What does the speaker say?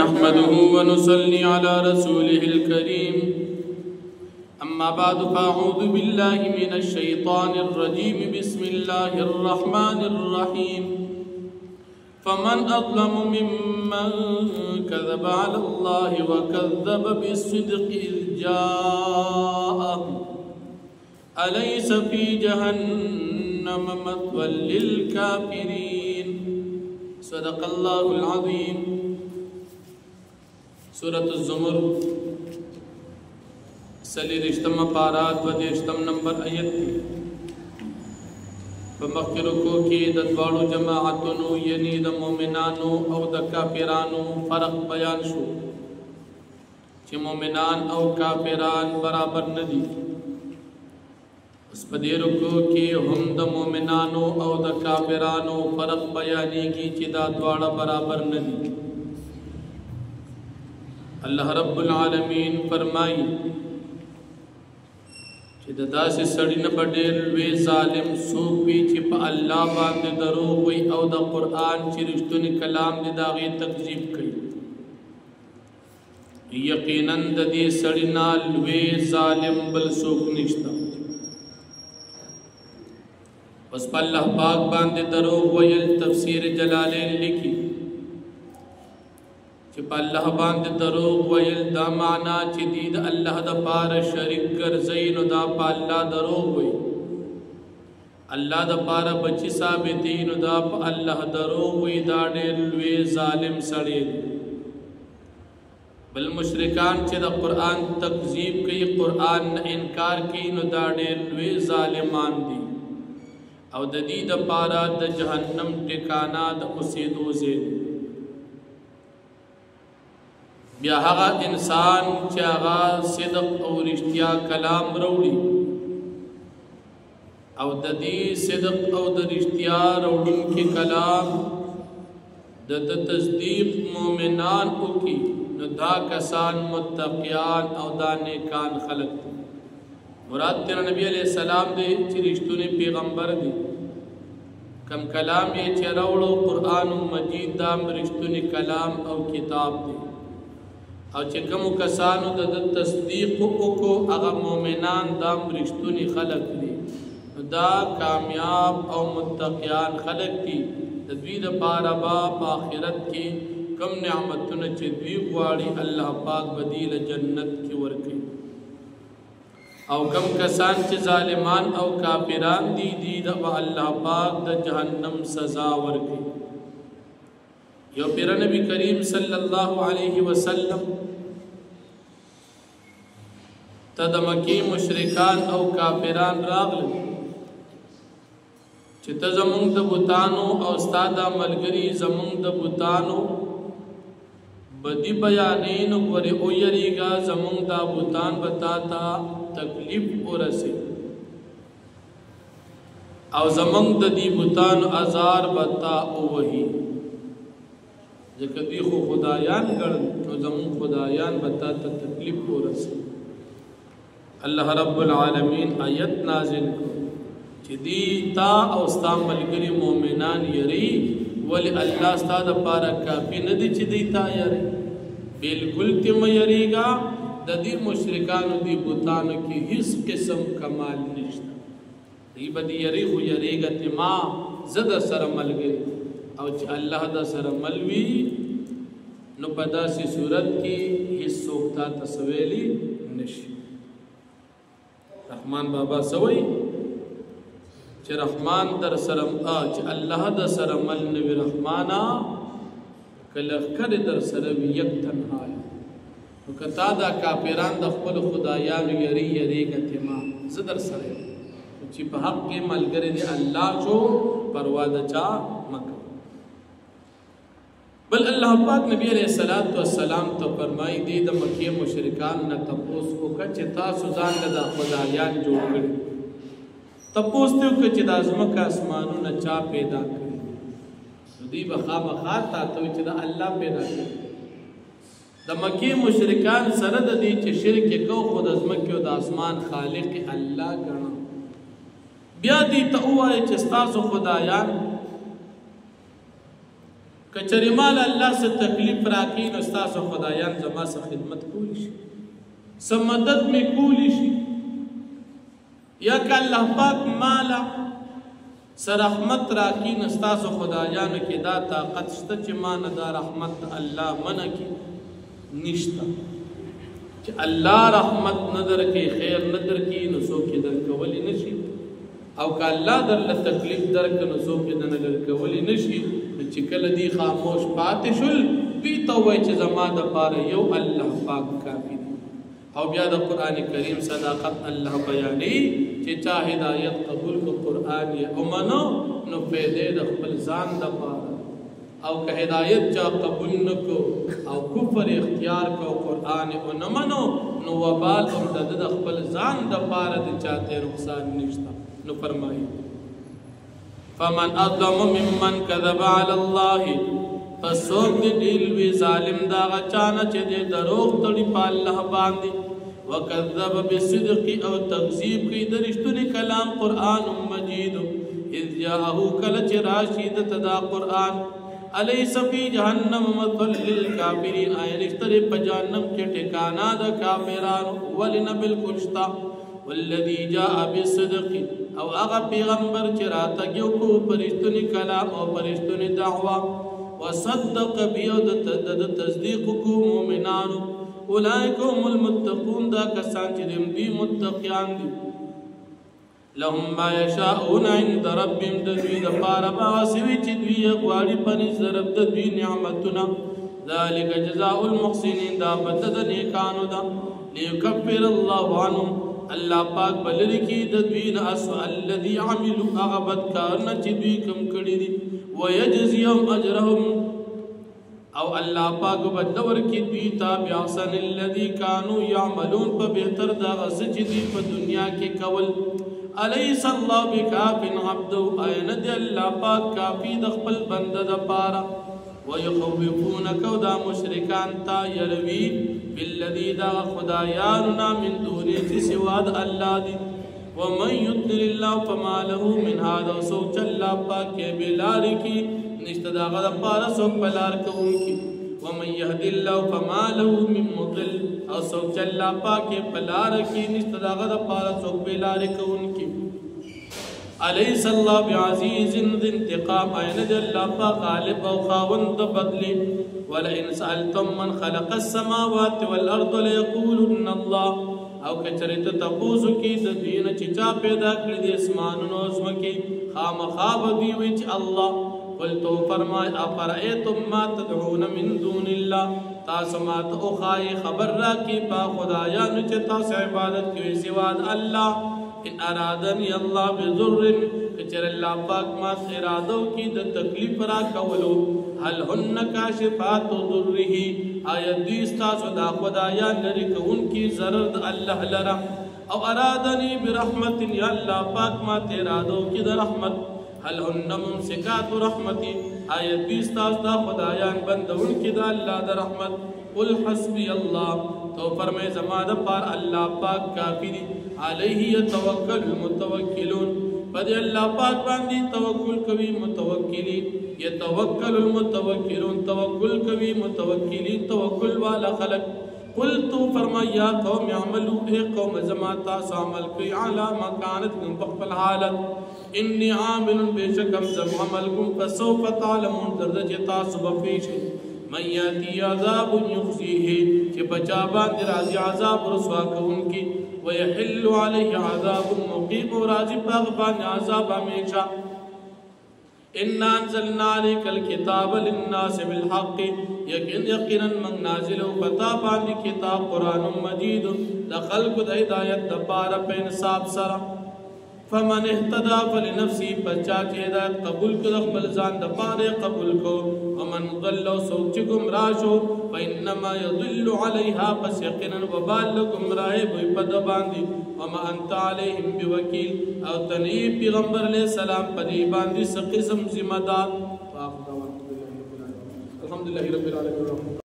نحمده ونصلي على رسوله الكريم أما بعد فأعوذ بالله من الشيطان الرجيم بسم الله الرحمن الرحيم فمن أظلم ممن كذب على الله وكذب بالصدق إذ جاءه أليس في جهنم مثوى للكافرين صدق الله العظيم سورة الزمر سلیرشتم پارات و دیشتم نمبر آیت تھی فمخی رکو کی ددوارو جماعتنو یعنی دا مومنانو او دا کافرانو فرق بیان شو چی مومنان او کافران برابر ندی اس پدی رکو کی ہم دا مومنانو او دا کافرانو فرق بیانی کی چی دا دوارا برابر ندی اللہ رب العالمین فرمائی چې د داسې سړي نه به ډېر لوی ظالم څوک وي چې په الله باندې دروغ وي او د قرآن چې رښتونی کلام دی د هغې تکذیب کوي یقینا د دې سړي نه لوی ظالم بل څوک نشته بس په الله پاک باندې دروغ ویل تفسیر جلالین لیکي چې په الله باندې دروغ ویل دا معنا چې دی د الله د پاره شریک ګرځي نو دا په الله دروغ وي الله د پاره بچی ثابتې نو دا په الله دروغ وي دا ډېر لوی ظالم سړی بل مشرکان چې د قرآن تکذیب کوي قرآن نه انکار کوي نو دا ډېر لوی ظالمان دي او د دې د پاره د جهنم ټکانا د اوسېدو ځای بیا هغه انسان چې هغه صدق او رښتیا کلام راوړي او د دې صدق او د رښتیا راوړونکي کلام د تصدیق مؤمنان وکي نو دا کسان متقیان او دا نیکان خلق دي مراد تیرا نبی علیہ السلام دی چې رښتونی پیغمبر دی کم کلام یې چې راوړو قرآن مجید دا رښتونی کلام او کتاب دی او چې کوم کسانو د تصدیق وکړو هغه مؤمنان دا رښتونی خلق دي دا کامیاب او متقیان خلق دي د دوی لپاره په آخرت کې کم نعمتونه چې دوی غواړي الله پاک بدیل جنت کې ورکړي او کم کسان چې ظالمان او کافران دي د الله پاک د جهنم سزا ورکړي یو پیر نبی کریم صلی اللہ علیہ وسلم تا د مکی مشرکان او کافران راغل چې ته زمونږ د بوتانو او ستا دا ملګري زمونږ د بوتانو بدی بیانې نو ورې ویریږه زمونږ دا بوتان به تا ته تکلیف ورسي او زمونږ د دې بوتانو ازار به تا ووهي ځکه دوی خو خدایان ګڼل نو زمونږ خدایان به تا ته تکلیف ورسوي الله رب العالمین آیت نازل کړو چې دی تا او ستا ملګري مؤمنان یری ولی الله ستا دپاره کافي نه دی چې دی تا یری بلکل ته مه یریږه د دې مشرکانو دې بوتانو کې هیڅ قسم کمال نشته دی به دې یری خو یریږه ته ما زه در سره ملګري او چې الله دا سره ملوي نو په داسې صورت کې هیڅ څوک تا ته سویلی نشي رحمان بابا سوی چې رحمان در سره چې الله دا سره مل نوي رحمانا کله کړه در سره یک تنها نو کتا دا کافران د خپل خدایانو یریږه ته ما زه در سره چې په حق کې ملګری دی الله شو پروا د چا مکه بل الله پاک نبی علیہ الصلوۃ والسلام ته فرمایي دي د مکه مشرکان نه تپوس وکړه چې تاسو ځان له خدایان جوړ کړئ تپوس ته وکړه چې د ازمکه اسمانونه چا پیدا کړی نو دی به خامخا تاسو چې د الله پیدا کړی د مکه مشرکان سره د دې چې شرک کو خود ازمکه او د اسمان خالق الله ګڼه بیا دې ته وایي چې تاسو خدایان کچری مال الله سے تکلیف راکی نو ستاسو خدایان زما سے خدمت کولی شي سم مدد می کولی شي یا که الله پاک مالا سر رحمت راکی نو ستاسو خدایانو کې دا طاقت شته چې ما نه دا رحمت الله منع کی نشته چې الله رحمت ندر کې خیر ندر کې نو څوک در کولی نشي او که الله در تکلیف درک نو څوک در کولی نشي چې کله دی خاموش پاتې شول دوی ته وایي چې زما دپاره یو الله پاک کافي دی او بیا د قرآن کریم صداقت الله بیانوي چې چا هدایت قبول کو قرآن یې ومنو نو فایدې د خپل ځان دپاره او که هدایت چا قبول نه کو او کفر اختیار کو قرآن یې ونه منو نو وبال هم د ده د خپل ځان دپاره د چاته نقصان نشته نو فرمایي فمن اظلم ممن كذب على الله فسوق دل وی ظالم دا غچانا چې دې دروغ تړي په الله باندې وکذب بالصدق او تکذیب کوي د رښتونی کلام قران مجید اذ جاءه کل چې راشد تدا قران الیس فی جهنم مثل للکافرین آیا نشتره په جهنم کې ټکانا د کافرانو ولن بالکشتا والذی جاء بالصدق او هغه پیغمبر چې راتګیو کو پرشتونی کلام او پرشتونی دعوا وصدق بیو د تصدیق کو مؤمنانو اولئک هم المتقون دا کسان چې دوی متقیان دي لهم ما یشاءون عند ربهم د دوی دپاره به سوي چې دوی غواړي په نزد رب د دوی نعمتونه ذلک جزاء المحسنین دا بدل د نیکانو ده لیکفر الله عنهم الله پاک بلری کی د دوی نه اسوء الذي عملوا اغبت کارنا چې دوی کم کړی دي ويجزيهم اجرهم او الله پاک بدور کی دوی ته بیاحسن الذي كانوا يعملون په بهتر دا غس چې دوی په دنیا کې کول الیس الله بکاف عبده اين دی الله پاک کافی د خپل بنده د پاره ويخوفونك دا مشرکان تا يروي بالذي دا خدایاننا من دونه سواد الله دي ومن يضلل الله فما له من هذا سوچ الله پاک بلار کی نشته دا غد پارا سو بلار کوونکی ومن يهد الله فما له من مضل او سوچ الله پاک بلار کی نشته دا غد پارا سو بلار کوونکی الیس الله بعزیز ذی انتقام این دی الله پاک غالب او خاوند بدلی ولئن سألتم من خلق السماوات والارض ليقولن الله او کچریت تپوسو کی د دین چې چا پیدا کړی د اسمانونو زمکی خامخا بدی وی چې الله قلتو فرمای افرئیتم ما تدعون من دون الله تاسو مات او خای خبر را کی با خدایانو چې تاسو عبادت کوي سوا د الله ان ارادنی الله بضر کچر الله پاک ما ارادو کی د تکلیف را کولو هل هن کاشفات ضره آیت دی استاسو دا خدایا لری کون کی ضرر د الله لرا او ارادنی برحمت یا الله پاک ما ارادو کی د رحمت هل هن ممسکات رحمتی آیت دی استاسو دا خدایا بندون کی د الله د رحمت قل حسبی الله تو فرمائے زمان پار اللہ پاک کافی دی علیہ یتوکل المتوکلون پدی اللہ پاک باندی توکل کوي متوکلین یتوکل المتوکلون توکل کوي متوکلین توکل والا خلق قل تو فرمایا قوم عملو اے قوم زماتا سعمل کی علا مکانتکم فقبل حالت انی عامل بے شکم زم عملکم فسوف تعلمون درجتا صبفیش من یاتی عذاب یخزیه چه بچا باند راضی عذاب رسوا کون کی ویحل علیہ عذاب مقیم و راضی باغبان عذاب ہمیشہ اِنَّا انزلنا علیک الكتاب للناس بالحق یقینا من نازل و پتا باندی کتاب قرآن مجید دخلق دا ہدایت دپارا پہ انصاب سرا فمن اهتدى فلنفسي پچا چې هدایت قبول کړ خپل ځان د پاره قبول کو ومن ضل سوچ گمراه شو فانما يضل عليها پس یقینا وبال گمراه وي پد باندې وما انت عليهم بوکیل او تنی پیغمبر علیہ السلام پدی باندې څه قسم ذمہ دار الحمدلله رب العالمین